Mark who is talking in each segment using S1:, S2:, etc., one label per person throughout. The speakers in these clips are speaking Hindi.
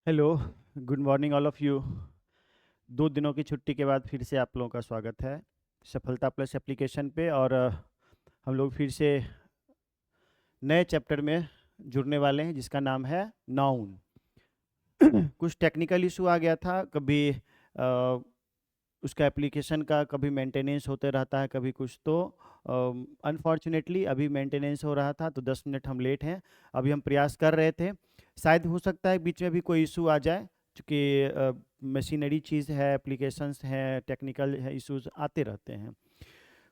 S1: Hello, good morning all of you. 2 दिनों की छुट्टी के बाद फिर से आप लोगों का स्वागत है सफलता प्लस एप्लीकेशन पे। और हम लोग फिर से नए चैप्टर में जुड़ने वाले हैं जिसका नाम है नाउन। कुछ टेक्निकल इशू आ गया था, कभी उसका एप्लीकेशन का कभी मेंटेनेंस होते रहता है, कभी कुछ। तो अनफॉर्चुनेटली अभी मेंटेनेंस हो रहा था तो 10 मिनट हम लेट हैं। अभी हम प्रयास कर रहे थे, शायद हो सकता है बीच में भी कोई इशू आ जाए, क्योंकि मशीनरी चीज़ है, एप्लीकेशंस हैं, टेक्निकल है, इश्यूज आते रहते हैं।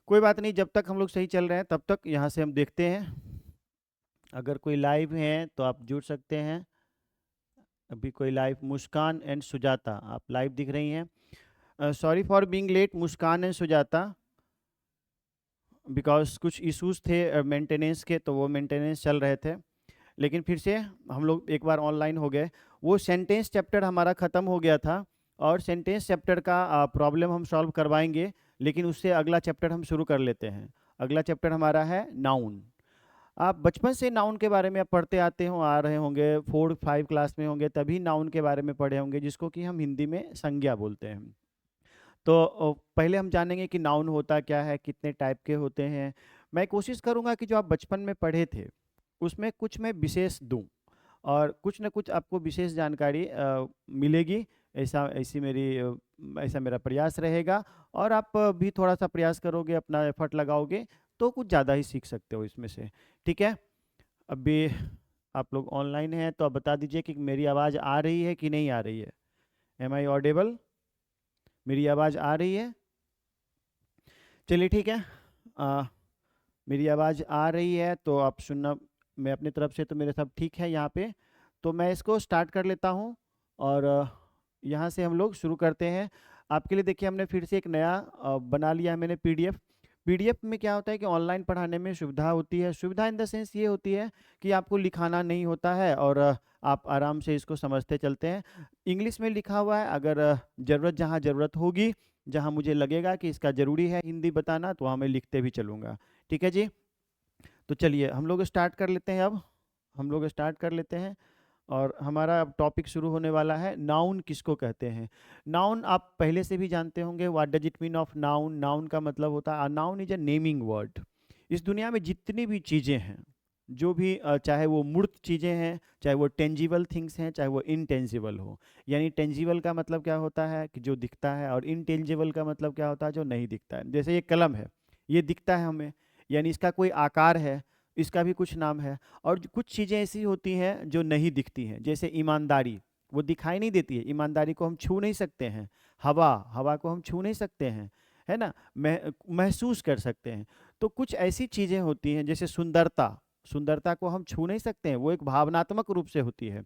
S1: कोई बात नहीं, जब तक हम लोग सही चल रहे हैं तब तक यहाँ से हम देखते हैं। अगर कोई लाइव हैं तो आप जुड़ सकते हैं। अभी कोई लाइव, मुस्कान एंड सुजाता, आप लाइव दिख रही हैं। Sorry for being late Muskan and Sujata, because कुछ इश्यूज थे मेंटेनेंस के, तो वो मेंटेनेंस चल रहे थे। लेकिन फिर से हम लोग एक बार ऑनलाइन हो गए। वो सेंटेंस चैप्टर हमारा ख़त्म हो गया था और सेंटेंस चैप्टर का प्रॉब्लम हम सॉल्व करवाएंगे, लेकिन उससे अगला चैप्टर हम शुरू कर लेते हैं। अगला चैप्टर हमारा है नाउन। आप बचपन से नाउन के बारे में आप पढ़ते आते हो, आ रहे होंगे, 4-5 क्लास में होंगे तभी नाउन के बारे में पढ़े होंगे, जिसको कि हम हिंदी में संज्ञा बोलते हैं। तो पहले हम जानेंगे कि नाउन होता क्या है, कितने टाइप के होते हैं। मैं कोशिश करूंगा कि जो आप बचपन में पढ़े थे उसमें कुछ मैं विशेष दूं और कुछ न कुछ आपको विशेष जानकारी मिलेगी। ऐसा मेरा प्रयास रहेगा। और आप भी थोड़ा सा प्रयास करोगे, अपना एफर्ट लगाओगे तो कुछ ज़्यादा ही सीख सकते हो इसमें से। ठीक है, अभी आप लोग ऑनलाइन हैं तो आप बता दीजिए कि मेरी आवाज़ आ रही है कि नहीं आ रही है। M I audible? मेरी आवाज़ आ रही है? चलिए ठीक है। आ, मेरी आवाज़ आ रही है तो आप सुनना। मैं अपनी तरफ से तो मेरे सब ठीक है यहाँ पे। तो मैं इसको स्टार्ट कर लेता हूँ और यहाँ से हम लोग शुरू करते हैं। आपके लिए देखिए, हमने फिर से एक नया बना लिया है मैंने पीडीएफ। पीडीएफ में क्या होता है कि ऑनलाइन पढ़ाने में सुविधा होती है। सुविधा इन द सेंस ये होती है कि आपको लिखाना नहीं होता है और आप आराम से इसको समझते चलते हैं। इंग्लिश में लिखा हुआ है, अगर ज़रूरत जहाँ ज़रूरत होगी, जहाँ मुझे लगेगा कि इसका ज़रूरी है हिंदी बताना, तो वहाँ मैं लिखते भी चलूँगा। ठीक है जी। तो चलिए हम लोग स्टार्ट कर लेते हैं। अब हम लोग स्टार्ट कर लेते हैं और हमारा अब टॉपिक शुरू होने वाला है, नाउन किसको कहते हैं। नाउन आप पहले से भी जानते होंगे, what does it mean of noun. Noun का मतलब होता है, noun is a naming word. इस दुनिया में जितनी भी चीज़ें हैं, जो भी चाहे वो मूर्त चीज़ें हैं, चाहे वो टेंजिबल थिंग्स हैं, चाहे वो इनटेंजिबल हो। यानी टेंजिबल का मतलब क्या होता है कि जो दिखता है, और इनटेंजिबल का मतलब क्या होता है, जो नहीं दिखता है। जैसे ये कलम है, ये दिखता है हमें, यानी इसका कोई आकार है, इसका भी कुछ नाम है। और कुछ चीज़ें ऐसी होती हैं जो नहीं दिखती हैं, जैसे ईमानदारी, वो दिखाई नहीं देती है, ईमानदारी को हम छू नहीं सकते हैं। हवा, हवा को हम छू नहीं सकते हैं, है ना। महसूस कर सकते हैं। तो कुछ ऐसी चीज़ें होती हैं, जैसे सुंदरता, सुंदरता को हम छू नहीं सकते हैं, वो एक भावनात्मक रूप से होती है।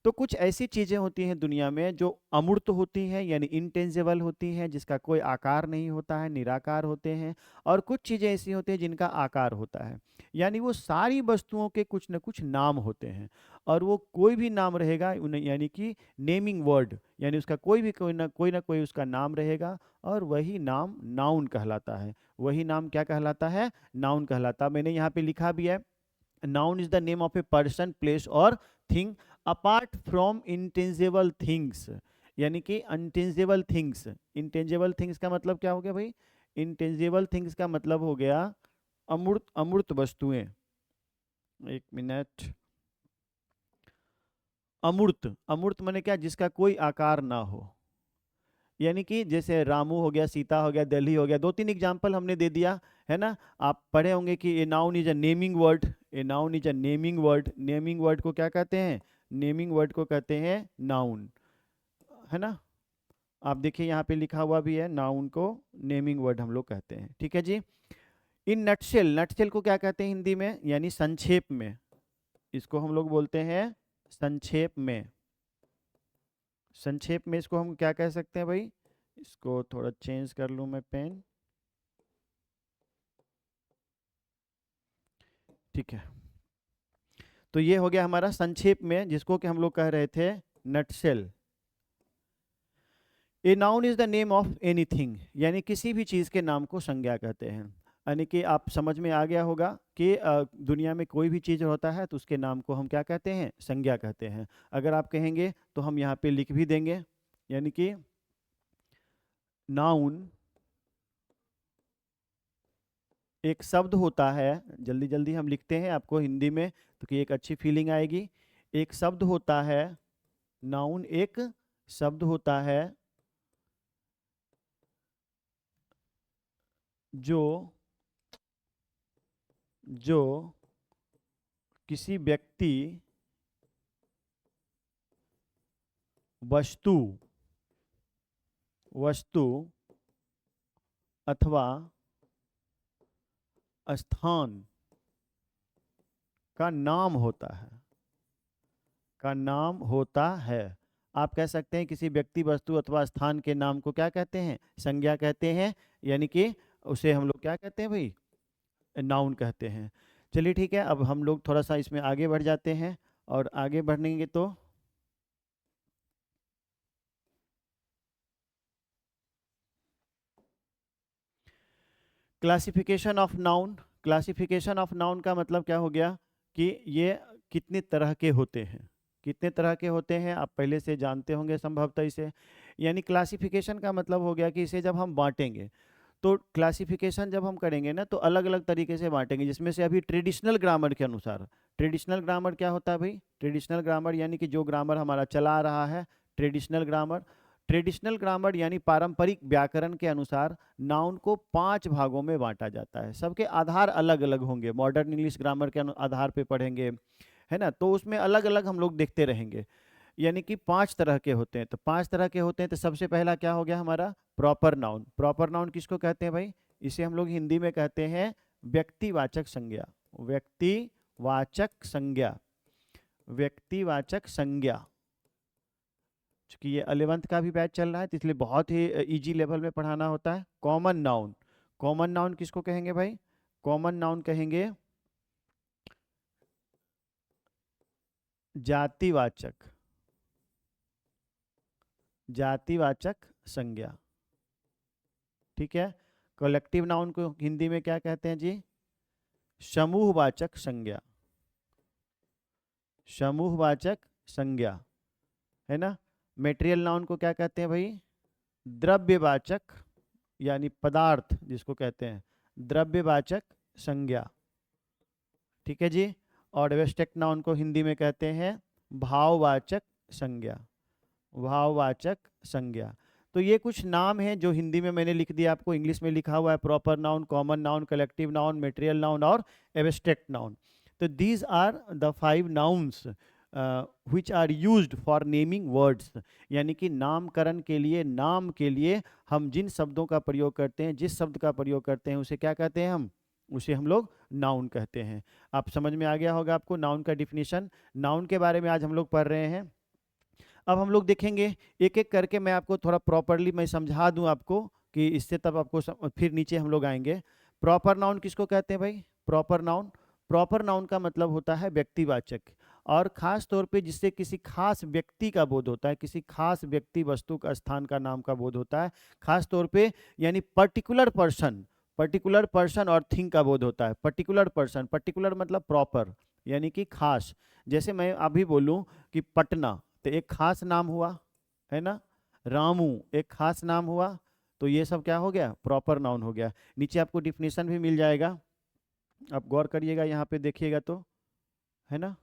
S1: तो कुछ ऐसी चीज़ें होती हैं दुनिया में जो अमूर्त होती हैं, यानी इनटेंजिबल होती हैं, जिसका कोई आकार नहीं होता है, निराकार होते हैं। और कुछ चीज़ें ऐसी होती हैं जिनका आकार होता है, यानी वो सारी वस्तुओं के कुछ न कुछ नाम होते हैं। और वो कोई भी नाम रहेगा उन्हें, यानी कि नेमिंग वर्ड, यानी उसका कोई ना कोई उसका नाम रहेगा, और वही नाम नाउन कहलाता है। वही नाम क्या कहलाता है? नाउन कहलाता है। मैंने यहाँ पे लिखा भी है, noun is the name of a person, place और thing apart from intangible things. यानी कि अनटेंजिबल थिंग्स। इंटेंजिबल थिंग्स का मतलब क्या हो गया भाई? इंटेंजिबल थिंग्स का मतलब हो गया अमूर्त, अमूर्त वस्तुएं। एक मिनट। अमूर्त, अमूर्त माने क्या? जिसका कोई आकार ना हो। यानी कि जैसे रामू हो गया, सीता हो गया, दिल्ली हो गया, 2-3 एग्जाम्पल हमने दे दिया, है ना। आप पढ़े होंगे कि a noun is a naming word. A noun is a naming word. Naming word को क्या कहते हैं? नेमिंग वर्ड को कहते हैं नाउन, है ना। आप देखिए यहाँ पे लिखा हुआ भी है, नाउन को नेमिंग वर्ड हम लोग कहते हैं। ठीक है जी। इन नटशेल, नटशेल को क्या कहते हैं हिंदी में, यानी संक्षेप में। इसको हम लोग बोलते हैं संक्षेप में। संक्षेप में इसको हम क्या कह सकते हैं भाई? इसको थोड़ा चेंज कर लूँ मैं पेन। ठीक है, तो ये हो गया हमारा संक्षेप में, जिसको कि हम लोग कह रहे थे nutshell. A noun is the name of anything, यानी किसी भी चीज़ के नाम को संज्ञा कहते हैं। यानी कि आप समझ में आ गया होगा कि दुनिया में कोई भी चीज़ होता है तो उसके नाम को हम क्या कहते हैं, संज्ञा कहते हैं। अगर आप कहेंगे तो हम यहाँ पे लिख भी देंगे, यानी कि नाउन एक शब्द होता है, जल्दी जल्दी हम लिखते हैं आपको हिंदी में तो कि एक अच्छी फीलिंग आएगी। एक शब्द होता है, नाउन एक शब्द होता है जो जो किसी व्यक्ति, वस्तु वस्तु अथवा स्थान का नाम होता है, का नाम होता है। आप कह सकते हैं किसी व्यक्ति, वस्तु अथवा स्थान के नाम को क्या कहते हैं, संज्ञा कहते हैं, यानी कि उसे हम लोग क्या कहते हैं भाई, नाउन कहते हैं। चलिए ठीक है, अब हम लोग थोड़ा सा इसमें आगे बढ़ जाते हैं, और आगे बढ़ेंगे तो classification of noun. Classification of noun का मतलब क्या हो गया कि ये कितने तरह के होते हैं, कितने तरह के होते हैं आप पहले से जानते होंगे संभवतः इसे। यानी क्लासिफिकेशन का मतलब हो गया कि इसे जब हम बांटेंगे तो क्लासिफिकेशन जब हम करेंगे ना तो अलग अलग तरीके से बांटेंगे, जिसमें से अभी ट्रेडिशनल ग्रामर के अनुसार, ट्रेडिशनल ग्रामर क्या होता है भाई, ट्रेडिशनल ग्रामर यानी कि जो ग्रामर हमारा चला आ रहा है, ट्रेडिशनल ग्रामर। ट्रेडिशनल ग्रामर यानी पारंपरिक व्याकरण के अनुसार नाउन को 5 भागों में बांटा जाता है। सबके आधार अलग अलग होंगे, मॉडर्न इंग्लिश ग्रामर के आधार पे पढ़ेंगे, है ना, तो उसमें अलग अलग हम लोग देखते रहेंगे। यानी कि 5 तरह के होते हैं, तो 5 तरह के होते हैं, तो सबसे पहला क्या हो गया हमारा, प्रॉपर नाउन। प्रॉपर नाउन किसको कहते हैं भाई, इसे हम लोग हिंदी में कहते हैं व्यक्तिवाचक संज्ञा। व्यक्तिवाचक संज्ञा, व्यक्तिवाचक संज्ञा। चूंकि ये 11th का भी बैच चल रहा है तो इसलिए बहुत ही इजी लेवल में पढ़ाना होता है। कॉमन नाउन, कॉमन नाउन किसको कहेंगे भाई, कॉमन नाउन कहेंगे जातिवाचक, जातिवाचक संज्ञा, ठीक है। कलेक्टिव नाउन को हिंदी में क्या कहते हैं जी, समूहवाचक संज्ञा, समूहवाचक संज्ञा, है ना। मेटेरियल नाउन को क्या कहते हैं भाई, द्रव्यवाचक, यानी पदार्थ जिसको कहते हैं, द्रव्यवाचक संज्ञा, ठीक है जी। और एब्स्ट्रैक्ट नाउन को हिंदी में कहते हैं भाववाचक संज्ञा, भाववाचक संज्ञा। तो ये कुछ नाम हैं जो हिंदी में मैंने लिख दिया, आपको इंग्लिश में लिखा हुआ है, proper noun, common noun, collective noun, material noun और एब्स्ट्रैक्ट नाउन। तो these are the 5 nouns which are used for naming words। यानी कि नामकरण के लिए, नाम के लिए हम जिन शब्दों का प्रयोग करते हैं, जिस शब्द का प्रयोग करते हैं उसे क्या कहते हैं, हम उसे हम लोग नाउन कहते हैं। आप समझ में आ गया होगा आपको नाउन का डिफिनीशन। नाउन के बारे में आज हम लोग पढ़ रहे हैं। अब हम लोग देखेंगे एक एक करके, मैं आपको थोड़ा प्रॉपरली मैं समझा दूं आपको कि इससे तब आपको फिर नीचे हम लोग आएंगे। प्रॉपर नाउन किसको कहते हैं भाई, प्रॉपर नाउन, प्रॉपर नाउन का मतलब होता है व्यक्तिवाचक, और खास तौर पे जिससे किसी खास व्यक्ति का बोध होता है, किसी खास व्यक्ति, वस्तु का, स्थान का, नाम का बोध होता है खास तौर पे, यानी पर्टिकुलर पर्सन, पर्टिकुलर पर्सन और थिंग का बोध होता है। पर्टिकुलर पर्सन, पर्टिकुलर मतलब प्रॉपर, यानी कि खास। जैसे मैं अभी बोलूं कि पटना, तो एक खास नाम हुआ, है ना। रामू एक खास नाम हुआ, तो ये सब क्या हो गया, प्रॉपर नाउन हो गया। नीचे आपको डिफिनीशन भी मिल जाएगा, आप गौर करिएगा, यहाँ पे देखिएगा तो, है ना,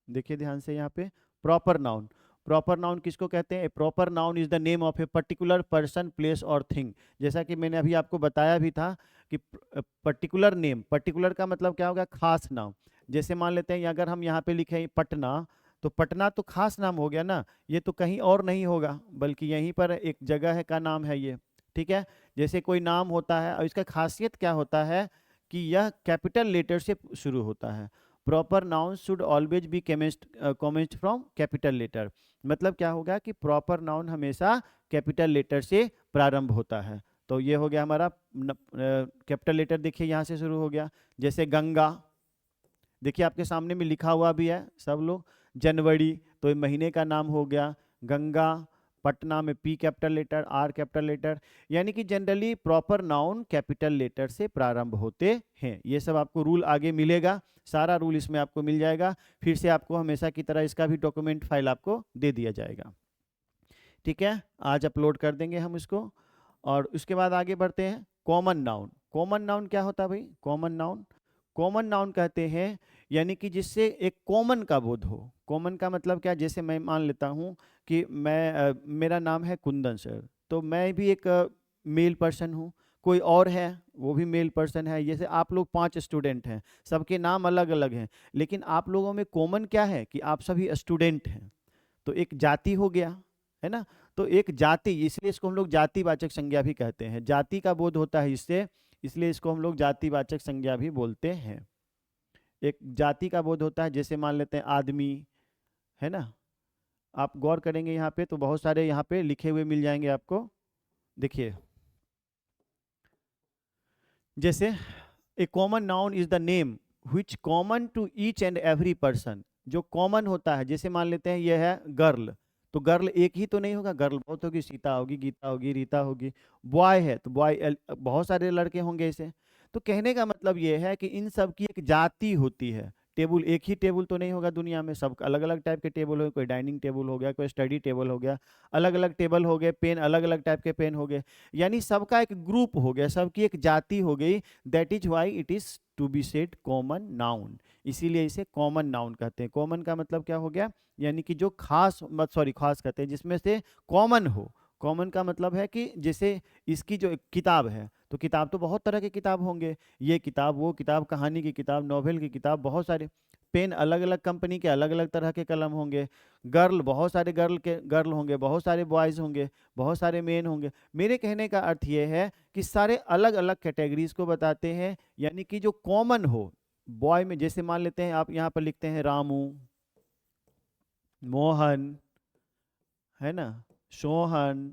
S1: देखिए ध्यान से यहाँ पे। प्रॉपर नाउन, प्रॉपर नाउन किसको कहते हैं, proper noun is the name of a particular person, place और थिंग। जैसा कि मैंने अभी आपको बताया भी था कि पर्टिकुलर नेम, पर्टिकुलर का मतलब क्या होगा, खास नाम। जैसे मान लेते हैं अगर हम यहाँ पे लिखे पटना, तो पटना तो खास नाम हो गया ना, ये तो कहीं और नहीं होगा बल्कि यहीं पर एक जगह है का नाम है ये, ठीक है। जैसे कोई नाम होता है और इसका खासियत क्या होता है कि यह कैपिटल लेटर से शुरू होता है। Proper noun should always be commenced from capital letter. मतलब क्या होगा कि प्रॉपर नाउन हमेशा कैपिटल लेटर से प्रारंभ होता है। तो ये हो गया हमारा कैपिटल लेटर, देखिए यहाँ से शुरू हो गया। जैसे गंगा, देखिए आपके सामने में लिखा हुआ भी है सब लोग। जनवरी तो महीने का नाम हो गया। गंगा, पटना में P capital letter, R capital letter, यानी कि generally proper noun capital letter से प्रारंभ होते हैं। ये सब आपको रूल आगे मिलेगा, सारा रूल इसमें आपको मिल जाएगा। फिर से आपको हमेशा की तरह इसका भी डॉक्यूमेंट फाइल आपको दे दिया जाएगा। ठीक है, आज अपलोड कर देंगे हम इसको। और उसके बाद आगे बढ़ते हैं। कॉमन नाउन, कॉमन नाउन क्या होता है भाई? कॉमन नाउन, कॉमन नाउन कहते हैं यानी कि जिससे एक कॉमन का बोध हो। कॉमन का मतलब क्या? जैसे मैं मान लेता हूँ कि मेरा नाम है कुंदन सर, तो मैं भी एक मेल पर्सन हूँ, कोई और है वो भी मेल पर्सन है। जैसे आप लोग 5 स्टूडेंट हैं, सबके नाम अलग अलग हैं, लेकिन आप लोगों में कॉमन क्या है कि आप सभी स्टूडेंट हैं। तो एक जाति हो गया, है ना? तो एक जाति, इसलिए इसको हम लोग जातिवाचक संज्ञा भी कहते हैं। जाति का बोध होता है इससे, इसलिए इसको हम लोग जातिवाचक संज्ञा भी बोलते हैं। एक जाति का बोध होता है, जैसे मान लेते हैं आदमी, है ना? आप गौर करेंगे यहाँ पे तो बहुत सारे यहाँ पे लिखे हुए मिल जाएंगे आपको। देखिए, जैसे a common noun is the name which common to each and every person. जो कॉमन होता है, जैसे मान लेते हैं ये है गर्ल, तो गर्ल एक ही तो नहीं होगा, गर्ल बहुत होगी, सीता होगी, गीता होगी, रीता होगी। बॉय है तो बॉय बहुत सारे लड़के होंगे इसे। तो कहने का मतलब ये है कि इन सब की एक जाति होती है। टेबल एक ही टेबल तो नहीं होगा दुनिया में, सब अलग अलग टाइप के टेबल हो, कोई डाइनिंग टेबल हो गया, कोई स्टडी टेबल हो गया, अलग अलग टेबल हो गए, पेन अलग अलग टाइप के पेन हो गए, यानी सबका एक ग्रुप हो गया, सबकी एक जाति हो गई। That is why it is to be said common noun, इसीलिए इसे कॉमन नाउन कहते हैं। कॉमन का मतलब क्या हो गया? यानी कि जो खास, खास कहते हैं जिसमें से कॉमन हो। कॉमन का मतलब है कि जैसे इसकी जो किताब है, तो किताब तो बहुत तरह के किताब होंगे, ये किताब, वो किताब, कहानी की किताब, नॉवेल की किताब, बहुत सारे पेन, अलग अलग कंपनी के अलग अलग तरह के कलम होंगे। गर्ल, बहुत सारे गर्ल होंगे, बहुत सारे बॉयज़ होंगे, बहुत सारे मेन होंगे। मेरे कहने का अर्थ ये है कि सारे अलग अलग कैटेगरीज को बताते हैं, यानी कि जो कॉमन हो। बॉय में जैसे मान लेते हैं, आप यहाँ पर लिखते हैं रामू, मोहन, है ना, सोहन,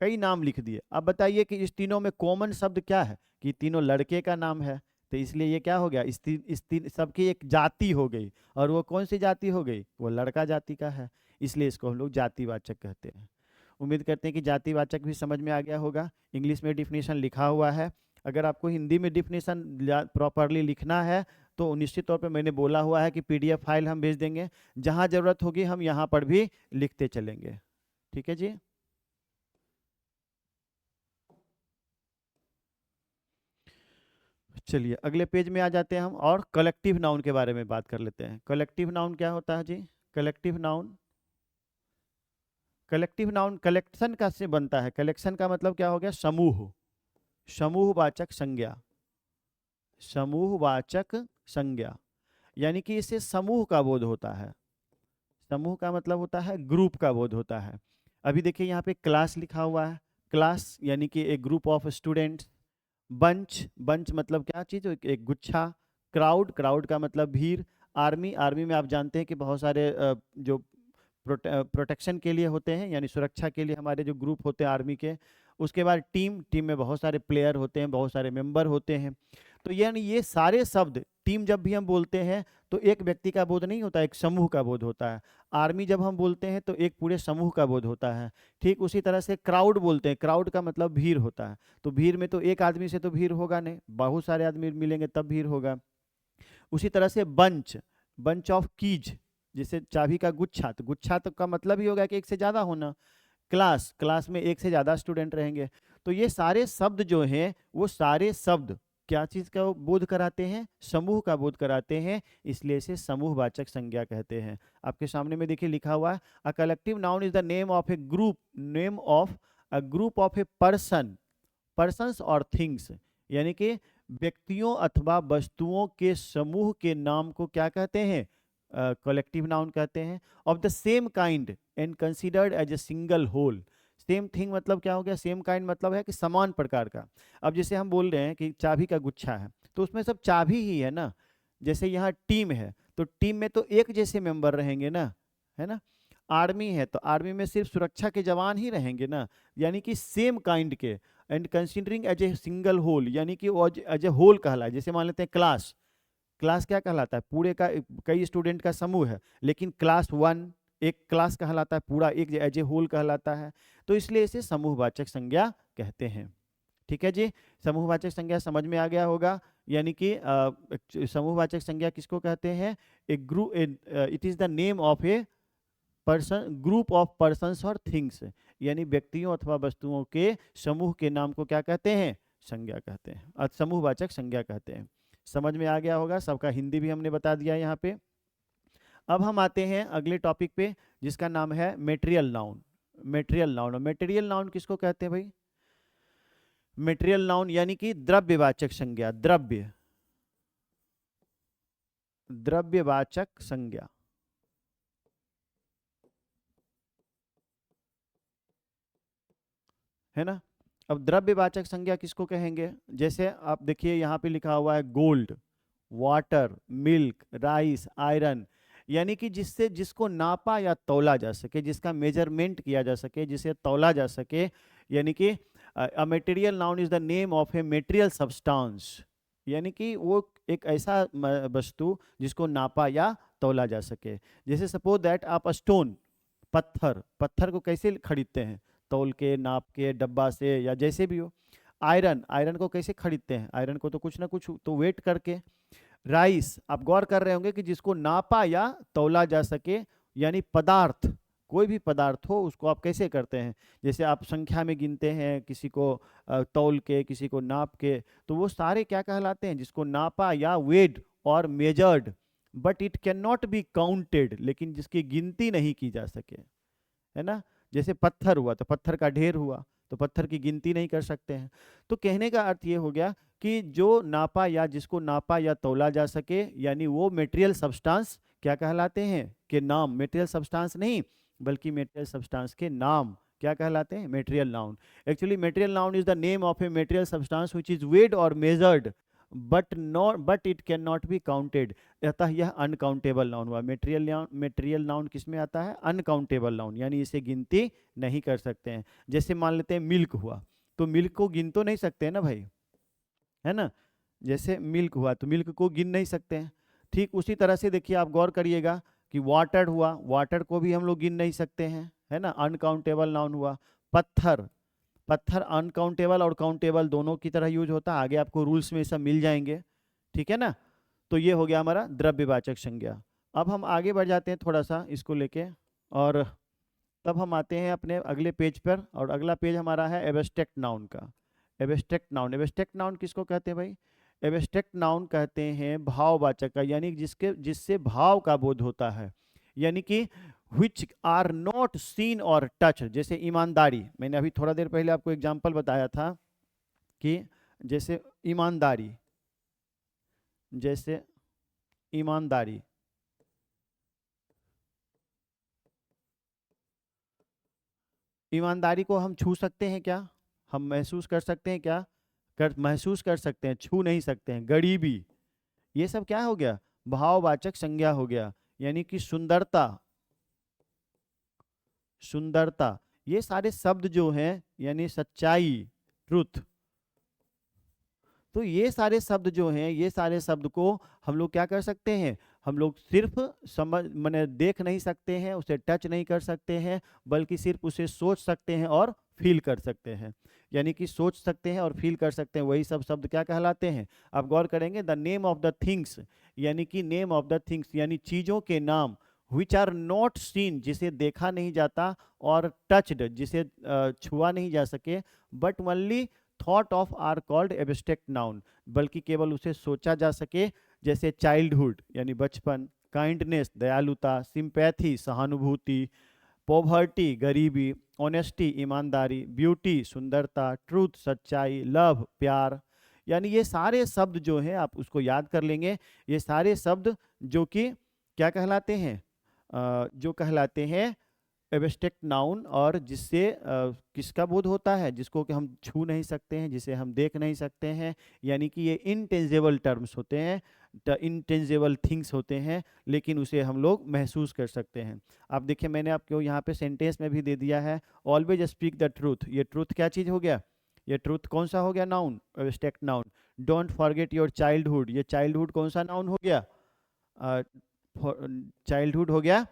S1: कई नाम लिख दिए। अब बताइए कि इस तीनों में कॉमन शब्द क्या है? कि तीनों लड़के का नाम है, तो इसलिए ये क्या हो गया? इस तीन सबकी एक जाति हो गई, और वो कौन सी जाति हो गई? वो लड़का जाति का है, इसलिए इसको हम लोग जातिवाचक कहते हैं। उम्मीद करते हैं कि जातिवाचक भी समझ में आ गया होगा। इंग्लिश में डिफिनीशन लिखा हुआ है, अगर आपको हिंदी में डिफिनीशन प्रॉपरली लिखना है तो निश्चित तौर पे मैंने बोला हुआ है कि पीडीएफ फाइल हम भेज देंगे, जहाँ ज़रूरत होगी हम यहाँ पर भी लिखते चलेंगे। ठीक है जी। चलिए अगले पेज में आ जाते हैं हम, और कलेक्टिव नाउन के बारे में बात कर लेते हैं। कलेक्टिव नाउन क्या होता है जी? Collective noun, collective noun collection का से बनता है। कलेक्शन का मतलब क्या हो गया? समूह, समूहवाचक संज्ञा, समूहवाचक संज्ञा, यानी कि इससे समूह का बोध होता है। समूह का मतलब होता है ग्रुप का बोध होता है। अभी देखिए यहाँ पे क्लास लिखा हुआ है, क्लास यानी कि एक group of students. Bunch, bunch मतलब क्या चीज़? एक गुच्छा। क्राउड, क्राउड का मतलब भीड़। आर्मी, आर्मी में आप जानते हैं कि बहुत सारे जो प्रोटेक्शन के लिए होते हैं, यानी सुरक्षा के लिए हमारे जो ग्रुप होते हैं आर्मी के। उसके बाद टीम, टीम में बहुत सारे प्लेयर होते हैं, बहुत सारे मेंबर होते हैं। तो यानी ये सारे शब्द, टीम जब भी हम बोलते हैं तो एक व्यक्ति का बोध नहीं होता, एक समूह का बोध होता है। आर्मी जब हम बोलते हैं तो एक पूरे समूह का बोध होता है। ठीक उसी तरह से क्राउड बोलते हैं, क्राउड का मतलब भीड़ होता है। तो भीड़ में तो एक आदमी से तो भीड़ होगा नहीं, बहुत सारे आदमी मिलेंगे तब भीड़ होगा। उसी तरह से बंच, बंच ऑफ कीज, जैसे चाबी का गुच्छा, तो गुच्छा तो का मतलब ही होगा कि एक से ज़्यादा होना। क्लास, क्लास में एक से ज़्यादा स्टूडेंट रहेंगे। तो ये सारे शब्द जो हैं, वो सारे शब्द क्या चीज़ का बोध कराते हैं? समूह का बोध कराते हैं, इसलिए इसे समूहवाचक संज्ञा कहते हैं। आपके सामने में देखिए लिखा हुआ है, a collective noun is the name of A group, name of a group of a person, persons और थिंग्स, यानी कि व्यक्तियों अथवा वस्तुओं के समूह के नाम को क्या कहते हैं? कलेक्टिव नाउन कहते हैं। Of the same kind and considered as a single whole. Same thing मतलब क्या हो गया? सेम काइंड मतलब है कि समान प्रकार का। अब जैसे हम बोल रहे हैं कि चाबी का गुच्छा है, तो उसमें सब चाबी ही है ना। जैसे यहाँ टीम है, तो टीम में तो एक जैसे मेंबर रहेंगे ना, है ना। आर्मी है तो आर्मी में सिर्फ सुरक्षा के जवान ही रहेंगे ना, यानी कि सेम काइंड के। And considering as a single whole, यानी कि वो एज ए होल कहलाए। जैसे मान लेते हैं क्लास, क्लास क्या कहलाता है? पूरे का कई स्टूडेंट का समूह है, लेकिन क्लास 1, एक क्लास कहलाता है, पूरा एक एज ए होल कहलाता है, तो इसलिए इसे समूहवाचक संज्ञा कहते हैं। ठीक है जी, समूहवाचक संज्ञा समझ में आ गया होगा। यानी कि समूहवाचक संज्ञा किसको कहते हैं? A group, it is the name of a person, group of persons और थिंग्स, यानी व्यक्तियों अथवा वस्तुओं के समूह के नाम को क्या कहते हैं? संज्ञा कहते हैं, समूहवाचक संज्ञा कहते हैं। समझ में आ गया होगा, सबका हिंदी भी हमने बता दिया यहाँ पे। अब हम आते हैं अगले टॉपिक पे, जिसका नाम है मेटेरियल नाउन। मेटेरियल नाउन, और मेटेरियल नाउन किसको कहते हैं भाई? मेटेरियल नाउन यानी कि द्रव्यवाचक संज्ञा, द्रव्य, द्रव्यवाचक संज्ञा, है ना। अब द्रव्यवाचक संज्ञा किसको कहेंगे? जैसे आप देखिए यहाँ पे लिखा हुआ है gold, water, milk, rice, iron, यानी कि जिससे, जिसको नापा या तौला जा सके, जिसका मेजरमेंट किया जा सके, जिसे तौला जा सके, यानी कि a material noun is the name of a material substance, यानी कि वो एक ऐसा वस्तु जिसको नापा या तौला जा सके। जैसे सपोज दैट आप स्टोन, पत्थर, पत्थर को कैसे खरीदते हैं? तौल के, नाप के, डब्बा से, या जैसे भी हो। आयरन, आयरन को कैसे खरीदते हैं? आयरन को तो कुछ ना कुछ तो वेट करके। राइस, आप गौर कर रहे होंगे कि जिसको नापा या तौला जा सके, यानी पदार्थ, कोई भी पदार्थ हो उसको आप कैसे करते हैं? जैसे आप संख्या में गिनते हैं, किसी को तौल के, किसी को नाप के, तो वो सारे क्या कहलाते हैं? जिसको नापा या वेड और measured, but it can not be counted, लेकिन जिसकी गिनती नहीं की जा सके, है ना। जैसे पत्थर हुआ तो पत्थर का ढेर हुआ, तो पत्थर की गिनती नहीं कर सकते हैं। तो कहने का अर्थ ये हो गया कि जो नापा या जिसको नापा या तौला जा सके, यानी वो मटेरियल सब्सटेंस क्या कहलाते हैं? के नाम, मटेरियल सब्सटेंस नहीं बल्कि मटेरियल सब्सटेंस के नाम क्या कहलाते हैं? Material noun. Actually material noun is the name of a material substance which is weighed और measured but it can not be counted, अतः यह अनकाउंटेबल नाउन हुआ। मटेरियल नाउन किस में आता है? अनकाउंटेबल नाउन, यानी इसे गिनती नहीं कर सकते हैं। जैसे मान लेते हैं मिल्क हुआ, तो मिल्क को गिन तो नहीं सकते हैं ना भाई, है ना। जैसे मिल्क हुआ तो मिल्क को गिन नहीं सकते हैं। ठीक उसी तरह से देखिए, आप गौर करिएगा कि वाटर हुआ, वाटर को भी हम लोग गिन नहीं सकते हैं, है ना, अनकाउंटेबल नाउन हुआ। पत्थर, पत्थर अनकाउंटेबल और काउंटेबल दोनों की तरह यूज होता है, आगे आपको रूल्स में सब मिल जाएंगे, ठीक है ना। तो ये हो गया हमारा द्रव्यवाचक संज्ञा। अब हम आगे बढ़ जाते हैं थोड़ा सा इसको लेके, और तब हम आते हैं अपने अगले पेज पर, और अगला पेज हमारा है एब्स्ट्रैक्ट नाउन का। एब्स्ट्रैक्ट नाउन, एब्स्ट्रैक्ट नाउन किसको कहते हैं भाई? एब्स्ट्रैक्ट नाउन कहते हैं भाववाचक का, यानी जिससे भाव का बोध होता है, यानी कि which are not seen or touched। जैसे ईमानदारी, मैंने अभी थोड़ा देर पहले आपको एग्जांपल बताया था कि जैसे ईमानदारी, जैसे ईमानदारी, ईमानदारी को हम छू सकते हैं क्या? हम महसूस कर सकते हैं क्या? महसूस कर सकते हैं, छू नहीं सकते हैं। गरीबी, ये सब क्या हो गया? भाववाचक संज्ञा हो गया। यानी कि सुंदरता, सुंदरता, ये सारे शब्द जो हैं, यानी सच्चाई, ट्रुथ, तो ये सारे शब्द जो हैं, ये सारे शब्द को हम लोग क्या कर सकते हैं? हम लोग सिर्फ समझ माने देख नहीं सकते हैं, उसे टच नहीं कर सकते हैं, बल्कि सिर्फ उसे सोच सकते हैं और फील कर सकते हैं। यानी कि सोच सकते हैं और फील कर सकते हैं, वही सब शब्द क्या कहलाते हैं? आप गौर करेंगे, the name of the things, यानी कि नेम ऑफ द थिंग्स यानी चीज़ों के नाम, विच आर नॉट सीन, जिसे देखा नहीं जाता, और टच्ड, जिसे छुआ नहीं जा सके, but only thought of are called abstract noun, बल्कि केवल उसे सोचा जा सके। जैसे चाइल्डहुड यानी बचपन, काइंडनेस दयालुता, सिंपैथी सहानुभूति, पॉवर्टी गरीबी, ऑनेस्टी ईमानदारी, ब्यूटी सुंदरता, ट्रूथ सच्चाई, लव प्यार। यानी ये सारे शब्द जो हैं, आप उसको याद कर लेंगे, ये सारे शब्द जो कि क्या कहलाते हैं? जो कहलाते हैं एब्स्ट्रैक्ट नाउन, और जिससे किसका बोध होता है? जिसको कि हम छू नहीं सकते हैं, जिसे हम देख नहीं सकते हैं, यानी कि ये इनटेंजिबल टर्म्स होते हैं, इनटेंजिबल थिंग्स होते हैं, लेकिन उसे हम लोग महसूस कर सकते हैं। आप देखिए, मैंने आपको यहाँ पे सेंटेंस में भी दे दिया है, ऑलवेज स्पीक द ट्रूथ। ये ट्रूथ क्या चीज़ हो गया? ये ट्रूथ कौन सा हो गया? Noun, abstract noun. Don't forget your childhood, ये चाइल्डहुड कौन सा नाउन हो गया? चाइल्डहुड हो गया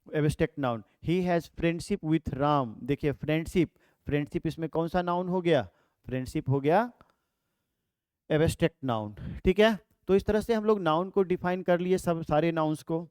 S1: abstract noun, he has friendship with Ram. देखिए फ्रेंडशिप, फ्रेंडशिप इसमें कौन सा नाउन हो गया, फ्रेंडशिप हो गया एब्स्ट्रैक्ट नाउन। ठीक है, तो इस तरह से हम लोग नाउन को डिफाइन कर लिए, सब सारे नाउन्स को।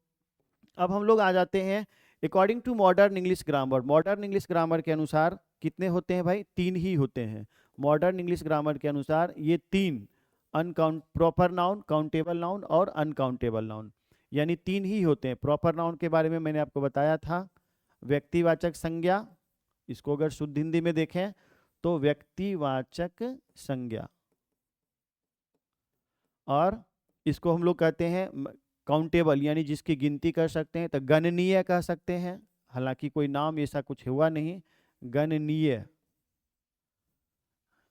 S1: अब हम लोग आ जाते हैं according to modern English grammar. Modern English grammar के अनुसार कितने होते हैं भाई, तीन ही होते हैं। मॉडर्न इंग्लिश ग्रामर के अनुसार ये तीन, uncount proper noun, countable noun और अनकाउंटेबल नाउन, यानी तीन ही होते हैं। प्रॉपर नाउन के बारे में मैंने आपको बताया था, व्यक्तिवाचक संज्ञा, इसको अगर शुद्ध हिंदी में देखें तो व्यक्तिवाचक संज्ञा, और इसको हम लोग कहते हैं काउंटेबल, यानी जिसकी गिनती कर सकते हैं, तो गणनीय कह सकते हैं। हालांकि कोई नाम ऐसा कुछ हुआ नहीं, गणनीय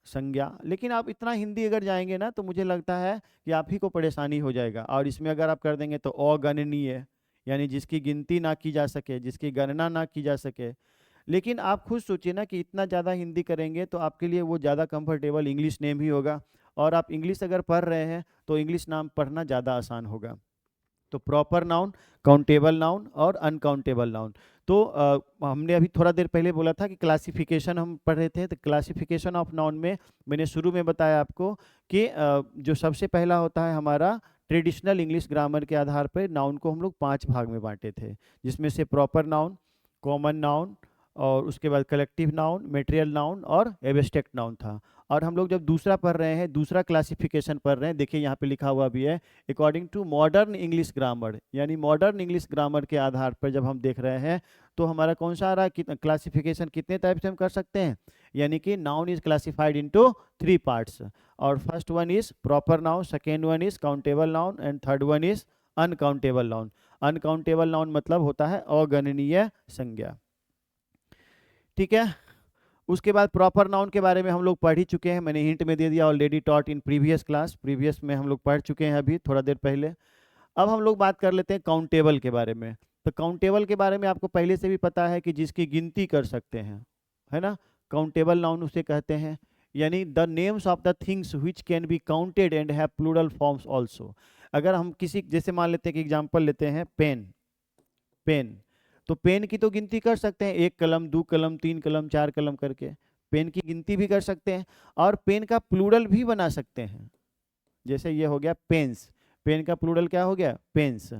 S1: संज्ञा। लेकिन आप इतना हिंदी अगर जाएंगे ना तो मुझे लगता है कि आप ही को परेशानी हो जाएगा। और इसमें अगर आप कर देंगे तो अगणनीय, यानी जिसकी गिनती ना की जा सके, जिसकी गणना ना की जा सके। लेकिन आप खुद सोचिए ना कि इतना ज़्यादा हिंदी करेंगे तो आपके लिए वो ज़्यादा कंफर्टेबल इंग्लिश नेम ही होगा, और आप इंग्लिश अगर पढ़ रहे हैं तो इंग्लिश नाम पढ़ना ज़्यादा आसान होगा। तो प्रॉपर नाउन, काउंटेबल नाउन और अनकाउंटेबल नाउन। तो हमने अभी थोड़ा देर पहले बोला था कि क्लासिफिकेशन हम पढ़ रहे थे, तो क्लासिफिकेशन ऑफ नाउन में मैंने शुरू में बताया आपको कि जो सबसे पहला होता है हमारा ट्रेडिशनल इंग्लिश ग्रामर के आधार पर नाउन को हम लोग 5 भाग में बांटे थे, जिसमें से प्रॉपर नाउन, कॉमन नाउन, और उसके बाद कलेक्टिव नाउन, मेटेरियल नाउन और एब्स्ट्रैक्ट नाउन था। और हम लोग जब दूसरा पढ़ रहे हैं, दूसरा क्लासिफिकेशन पढ़ रहे हैं, देखिए यहाँ पे लिखा हुआ भी है according to modern English grammar, यानी मॉडर्न इंग्लिश ग्रामर के आधार पर जब हम देख रहे हैं तो हमारा कौन सा आ रहा है क्लासिफिकेशन, कितने टाइप से हम कर सकते हैं, यानी कि noun is classified into 3 parts. और first one is proper noun, second one is countable noun and third one is uncountable noun. Uncountable noun मतलब होता है अगणनीय संज्ञा। ठीक है, उसके बाद प्रॉपर नाउन के बारे में हम लोग पढ़ ही चुके हैं, मैंने हिंट में दे दिया, already taught in previous class, previous में हम लोग पढ़ चुके हैं अभी थोड़ा देर पहले। अब हम लोग बात कर लेते हैं काउंटेबल के बारे में। तो काउंटेबल के बारे में आपको पहले से भी पता है कि जिसकी गिनती कर सकते हैं, है ना, काउंटेबल नाउन उसे कहते हैं। यानी the names of the things which can be counted and have plural forms also. अगर हम किसी, जैसे मान लेते हैं कि एग्जाम्पल लेते हैं पेन, पेन, तो पेन की तो गिनती कर सकते हैं, 1 कलम, 2 कलम, 3 कलम, 4 कलम करके पेन की गिनती भी कर सकते हैं, और पेन का प्लूरल भी बना सकते हैं। जैसे ये हो गया पेन्स, पेन का प्लूरल क्या हो गया, पेन्स।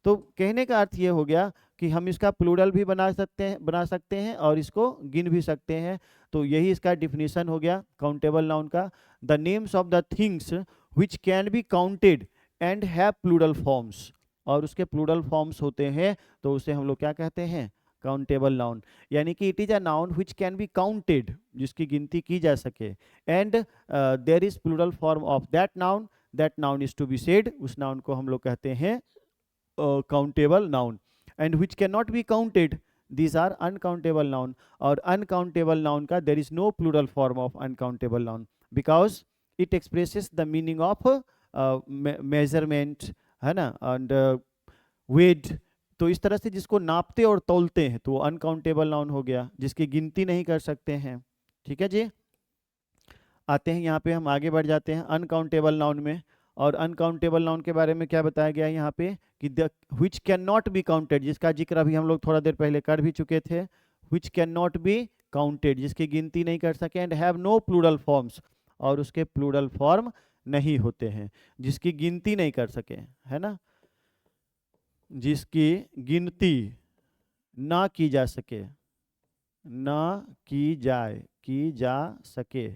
S1: तो कहने का अर्थ ये हो गया कि हम इसका प्लूरल भी बना सकते हैं और इसको गिन भी सकते हैं। तो यही इसका डिफिनीशन हो गया काउंटेबल नाउन का, the names of the things which can be counted and have plural forms, और उसके प्लूरल फॉर्म्स होते हैं तो उसे हम लोग क्या कहते हैं, काउंटेबल नाउन। यानी कि it is a noun which can be counted, जिसकी गिनती की जा सके, and there is plural form of that noun, that noun is to be said, उस नाउन को हम लोग कहते हैं countable noun. And which can not be counted, these are uncountable noun. और अनकाउंटेबल नाउन का there is no plural form of uncountable noun, because it expresses the meaning of measurement, है ना, एंड वेट। तो इस तरह से जिसको नापते और तौलते हैं तो वो अनकाउंटेबल नाउन हो गया, जिसकी गिनती नहीं कर सकते हैं। ठीक है जी, आते हैं यहाँ पे, हम आगे बढ़ जाते हैं अनकाउंटेबल नाउन में। और अनकाउंटेबल नाउन के बारे में क्या बताया गया है यहाँ पे कि the which can not be counted, जिसका जिक्र अभी हम लोग थोड़ा देर पहले कर भी चुके थे, which can not be counted, जिसकी गिनती नहीं कर सके, and have no plural forms, और उसके प्लूरल फॉर्म नहीं होते हैं, जिसकी गिनती नहीं कर सके, है ना, जिसकी गिनती ना की जा सके, ना की जा सके।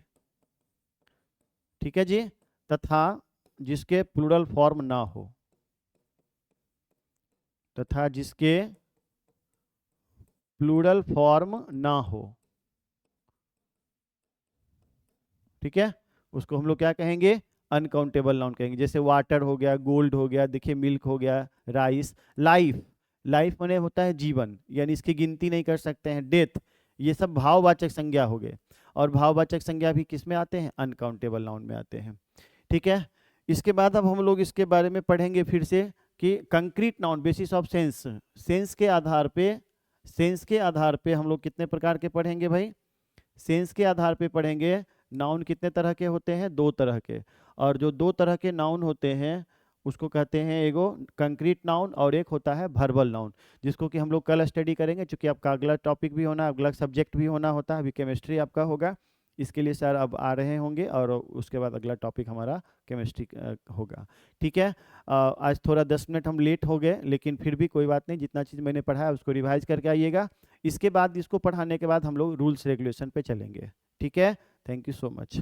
S1: ठीक है जी, तथा जिसके प्लूरल फॉर्म ना हो, तथा जिसके प्लूरल फॉर्म ना हो। ठीक है, उसको हम लोग क्या कहेंगे, अनकाउंटेबल नाउन कहेंगे। जैसे वाटर हो गया, गोल्ड हो गया, देखिए मिल्क हो गया, राइस, लाइफ, लाइफ माने होता है जीवन, यानी इसकी गिनती नहीं कर सकते हैं, डेथ, ये सब भाववाचक संज्ञा हो गए, और भाववाचक संज्ञा भी किस में आते हैं, अनकाउंटेबल नाउन में आते हैं। ठीक है, इसके बाद अब हम लोग इसके बारे में पढ़ेंगे फिर से कि concrete noun, basis of sense, sense के आधार पे, सेंस के आधार पे हम लोग कितने प्रकार के पढ़ेंगे भाई, सेंस के आधार पे पढ़ेंगे। नाउन कितने तरह के होते हैं, 2 तरह के, और जो 2 तरह के नाउन होते हैं उसको कहते हैं एगो कंक्रीट नाउन और एक होता है वर्बल नाउन, जिसको कि हम लोग कल स्टडी करेंगे, चूंकि आपका अगला टॉपिक भी होना, अगला सब्जेक्ट भी होना होता है। अभी केमिस्ट्री आपका होगा, इसके लिए सर अब आ रहे होंगे और उसके बाद अगला टॉपिक हमारा केमिस्ट्री होगा। ठीक है। आज थोड़ा 10 मिनट हम लेट हो गए, लेकिन फिर भी कोई बात नहीं, जितना चीज़ मैंने पढ़ाया उसको रिवाइज करके आइएगा। इसके बाद, इसको पढ़ाने के बाद हम लोग रूल्स रेगुलेशन पे चलेंगे। ठीक है। Thank you so much.